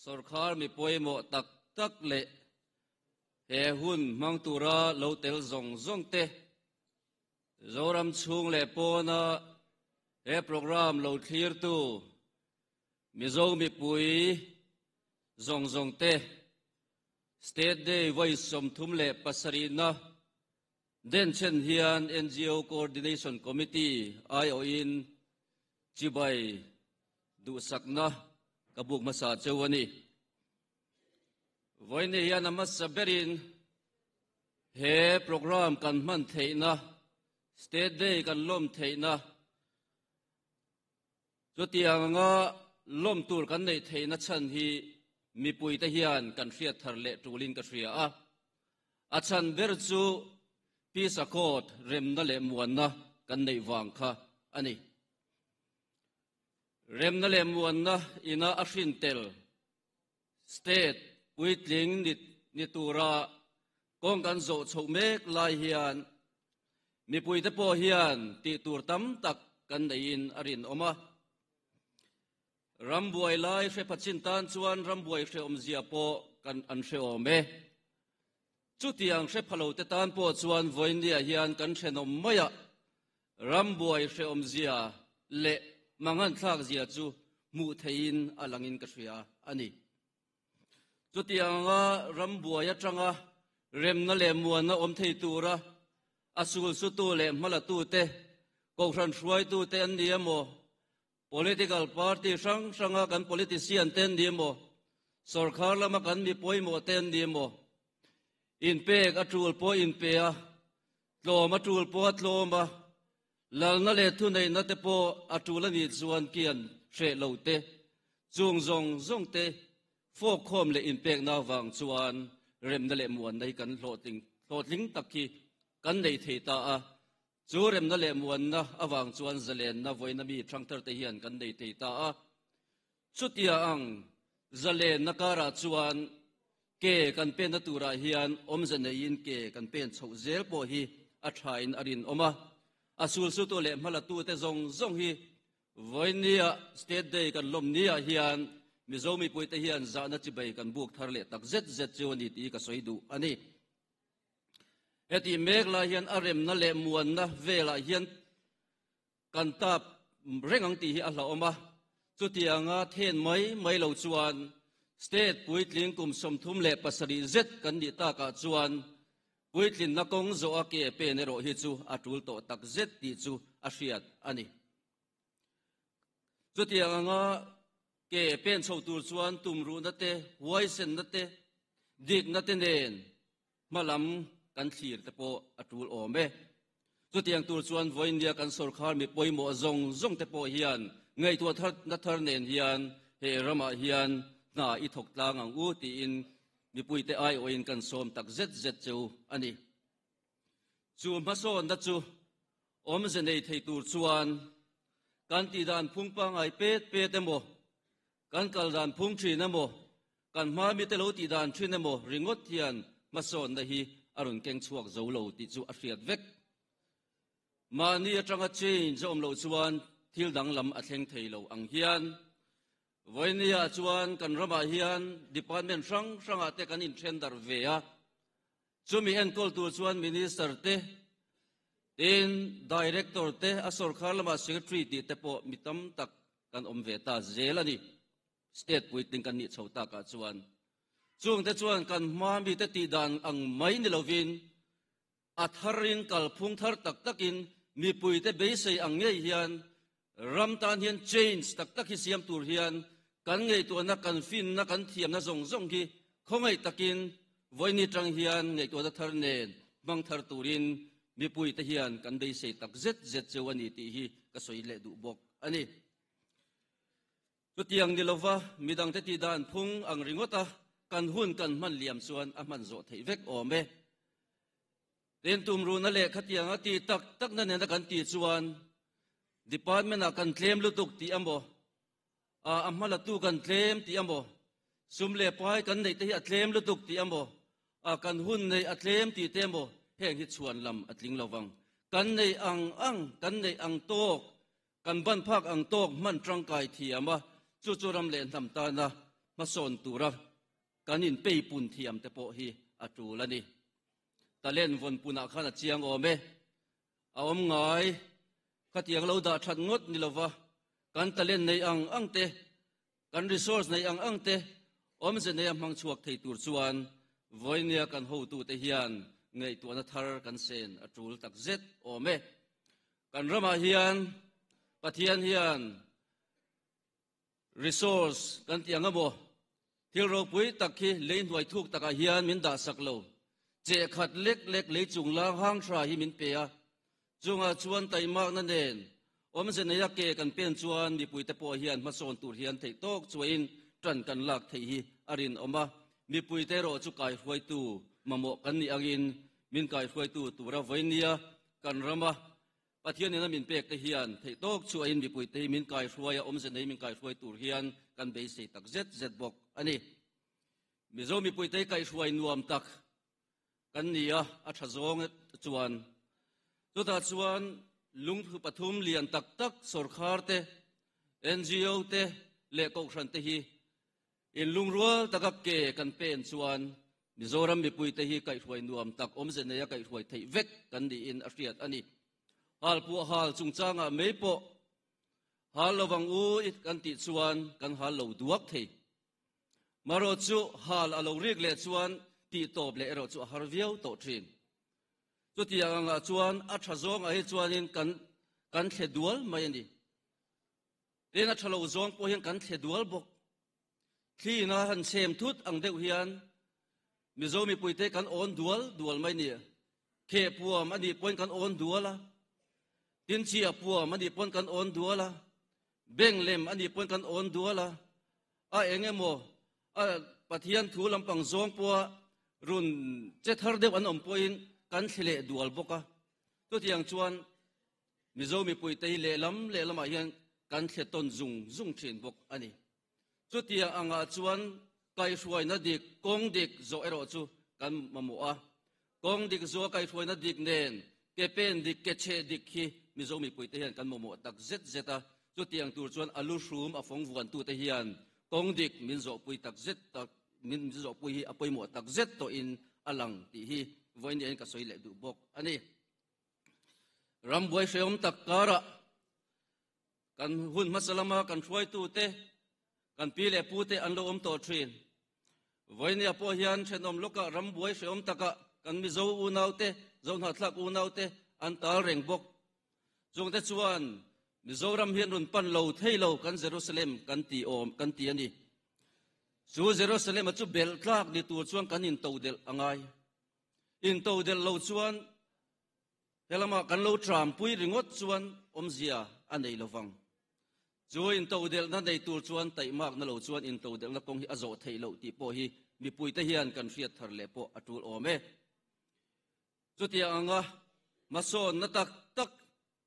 sarkar mi poimo tak tak le he hun mang tura lo tel zong zong te zoram chung le pona he program lo clear tu mi zo mi pui zong zong te state day voice som thum le pasarina den chen hian NGO coordination committee IO in chibai du sakna kabuk masa chewani voine hian ama saberin he program kan man theina state day kan lom theina chotianga lom tur kan nei theina chan hi mi pui te hian kan hriat thar le tulin ka hria a chan ber chu peace accord rem na le muan na kan nei wang kha ani rem na le muan na ina a hrin tel state uitling ni tura kong kan zo chho mek lai hian mi pui te po hian ti tur tam tak kan nei in arin oma rambuai lai hre pachin tan chuan rambuai hre om zia po kan an hre ome chu tiang hre phalo te tan po chuan voinia hian kan hrenom maya rambuai hre om zia le mangan thak zia chu mu thein alangin ka hria ani chu tianga rambuai atanga rem na le muan na om thei tura asul su tu le mala tu te ko hran hruai tu te an niamo political party sang kan politician ten niamo sarkar lama kan mi poimo ten niamo in pek atul po in pe a tloma tul po tloma lalna le thu nei na te po atula ni chuan kian hre lo te chung zong zong te fo khom le in pek na wang chuan rem na le muan nei kan hloting takhi kan nei theita a chu rem na le muan na awang chuan zalen na voina mi thangtar te hian kan nei theita a chutia ang zalen na kara chuan ke kan pen na tura hian omzane in ke kan pen chho zel po hi a thain arin oma asul su to le mala tu te zong zong hi voinia state day kan lom nia hian mizomi pui te hian za na chibai kan buk thar le tak zet chewani ti ka soidu ani eti mek la hian arem na le muan na vela hian kan tap rengang ti hi a hla oma chutianga then mai lo chuan state puitling kum som thum le pasari zet kan ni ta ka chuan puitlin na kong zo a ke pe ne ro hi chu atul to tak zet ti chu a hriat ani chutianga ke pen chho tur chuan tumru na te waisen na te dik na te nen malam kan thlir te po atul ome chutiang tur chuan voinia kan sarkar mi poimo zong te po hian ngei tu thar nen hian he rama hian na i thok tlang ang u ti in mi pui te ai oin kan som tak zet cheu ani chu ma son da chu om ze nei thei tur chuan kan ti dan phung pa ngai pet te mo kan kal dan phung thri na mo kan ma mi te lo ti dan thri na mo ringot hian ma son da hi arun keng chuak zo lo ti chu a hriat vek mani atanga change om lo chuan thil dang lam a thleng thei lo ang hian voinia chuan kan rama hian department sang ate kan in tender ve a chumi en kol tu chuan minister te in director te a sarkar lama secretary ti te po mitam tak kan om ve ta zelani state puiting kan ni chhota ka chuan chung te chuan kan ma mi te ti dan ang mai ni lovin atharin kal phung thar tak takin mi pui te be sei ang ngei hian ramtan hian change tak hi siam tur hian kan ngei tu na kan fin na kan thiam na zong ki khongai takin voini tang hian ngei tu da thar nen bang thar turin mi pui te hian kan dei sei tak zet chewani ti hi ka soi le du bok ani tutiang ni lova midang te ti dan phung ang ringota kan hun kan man liam chuan a man zo thei vek ome ten tumru na le khatiang ati tak na ne na kan ti chuan department a kan claim lutuk ti amo amhala tu kan claim ti amo sumle pai kan nei te hi a claim lutuk ti amo kan hun nei a claim ti te mo heng hi chuan lam atling lawang kan nei kan nei ang tok kan ban phak ang tok man tangkai thi ama chu ram le nam ta na ma son tura kanin pe pun thiam te po hi atu lani talen von puna khana chiang ome awom ngai khatiang lo da that ngot ni lova kan talen nei ang te kan resource nei ang te om se nei mang chuak thei tur chuan voinia kan ho tu te hian ngei tu na thar kan sen atul tak zet ome kan rama hian pathian hian resource kan tiang amo thil ro pui takhi lein huai thuk taka hian min da saklo che khat lek lek le chung lang hang thra hi min pe a chunga chuan taimak na nen om se nei ke kan pen chuan mi pui te po hian ma son tur hian thei tok chuin tran kan lak thei hi arin oma mi pui te ro chu kai huai tu mamo kan ni angin min kai huai tu tura voinia kan rama pathian na min pek te hian thei tok chuin mi pui te min kai huai om se nei min kai huai tur hian kan be se tak zet zet bok ani mi zo mi pui te kai huai nuam tak kan nia a tha zong chuan tu ta chuan lung thu pathum lian tak tak sarkar te NGO te le ko thran te hi in lung rual takak ke kan pen chuan Mizoram mi pui te hi kai huai nuam tak om ze ne kai huai thei vek kan di in ariat ani hal pu hal chung changa meipo hal lawang u it kan ti chuan kan hal lo duak thei maro chu hal alo rik le chuan ti top le ero chu har viau to thin chu ti anga chuan a tha zong a hi chuan in kan the dual mai ani ten a thalo zong po hian kan the dual bok khi na han sem thut ang deuh hian mizomi puite kan on dual mai ni khe puam ani point kan on duala tin chia puam ani point kan on duala benglem ani point kan on duala a engemo a pathian thu lampang zong puwa run che thar deuh an om point kan thile dual boka tu tiang chuan mizomi puite le lam a hian kan the ton zung thin bok ani chu tiang anga chuan kai hruai na dik kong dik zo ero chu kan mamu a kong dik zo kai hruai na dik nen ke pen dik ke che dik hi mizomi puite hian kan mamu tak zet zeta chu tiang tur chuan alu shum a phong vuan tu te hian kong dik min zo pui tak zet tak min zo pui hi apoi mo tak zet to in alang ti hi voin ni ka soi le du bok ani rambuai shayom tak kara kan hun masalama kan hruai tu te kan pile pute an lo om to trin voinia po hian thenom loka rambuai shom taka kan mi zo u naute zo na thlak u naute an tal reng bok zong te chuan mizoram hian run pan lo theilo kan Jerusalem kan ti om kan ti ani chu Jerusalem chu bel tlak ni tu chuan kan in todel angai in todel lo chuan helama kan lo tram pui ringot chuan omzia anei lovang chu in todel na nei tur chuan taimak na lo chuan in todel na kong hi azo theilo ti po hi mi pui te hian kan riat thar le po atul ome chu ti anga mason na tak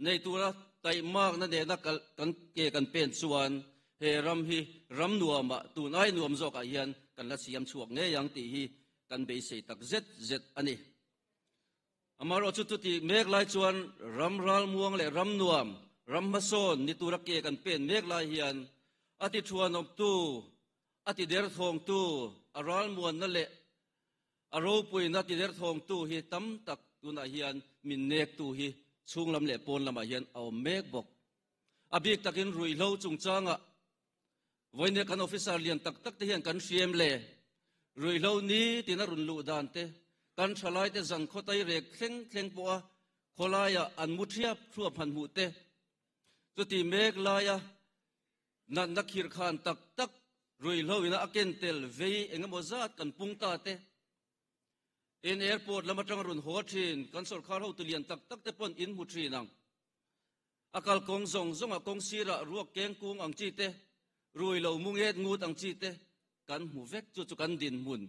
nei tura taimak na de na kan ke kan pen chuan he ram hi ram nuama tu nai nuam zo ka hian kan la siam chuak nge yang ti hi kan be sei tak zet ani amaro chu tu ti mek lai chuan ram ral muang le ram nuam ram mason ni tura ke kan pen mek lai hian ati thuan op tu ati der thong tu aral muan na le aro pui na ti der thong tu hi tam tak tu na hian min nek tu hi chung lam le pon lama hian aw mek bok abik takin rui lo chung changa voine kan officer lian tak te hian kan cm le rui lo ni tina run lu dan te kan thalai te zan khotai rek thleng po a kholaya an muthiap thua phan hu te tu ti mek laya nan nakhir khan tak rui lo ina aken tel vei engamo zat kan pungta te in airport lamatang run hothin kan sarkar ho tulian tak te pon in mutrinang akal kong zong a kong sira ruak keng kung ang chi te rui lo munget ngut ang chi te kan mu vek chu kan din mun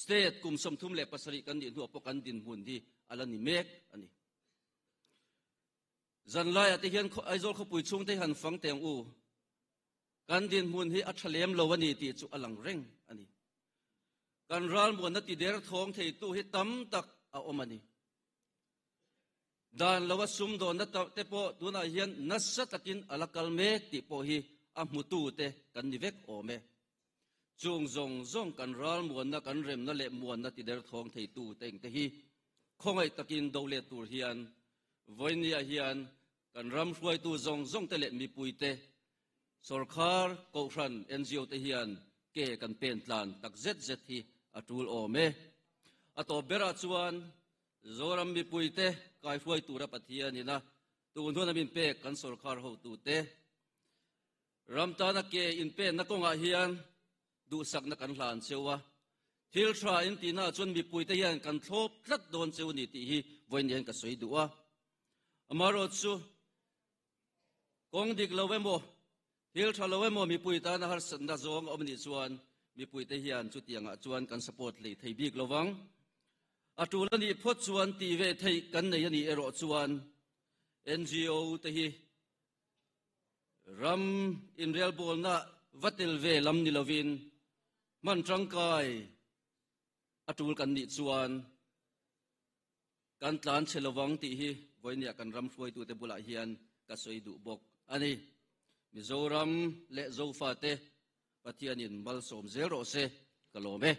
state kum som thum le pasari kan din hu po kan din mun di alani mek ani zan lai ati hian aizol kho pui chung te han fang teng u kan din mun hi athalem lo wani ti chu alang reng ani kan ral mun na ti der thong thei tu hi tam tak a omani dan lawa sum do na te po tu na hian nasatakin alakal mek ti po hi a mutu te kan ni vek ome chung zong kan ral muan na kan rem na le muan na ti der thong thei tu teng te hi khongai takin dole tur hian voinia hian kan ram hruai tu zong te le mi puite sarkar ko ran NGO te hian ke kan pen tlan tak zet hi atul ome ato bera chuan zoram mi puite kai hruai tu ra pathian ina tu hon min pe kan sarkar ho tu te ramta na ke in pe na konga hian du sak na kan hlan chewa thil thra in tina chun mi puite hian kan thlop tlat don cheu ni ti hi voinian ka soi duwa amaro chu kong dik lowemo thil thra lowemo mi puita na har san na zong omni chuan mi puite hian chu tianga chuan kan support le thei bik lowang atulani phot chuan ti ve thei kan nei ani ero chuan NGO te hi ram in real bol na vatel ve lam ni lovin man tangkai atul kan ni chuan kan tlan chelawang ti hi voinia kan ram hruai tu te bula hian ka soi du bok ani Mizoram le zofa te pathianin mal som zero se kalome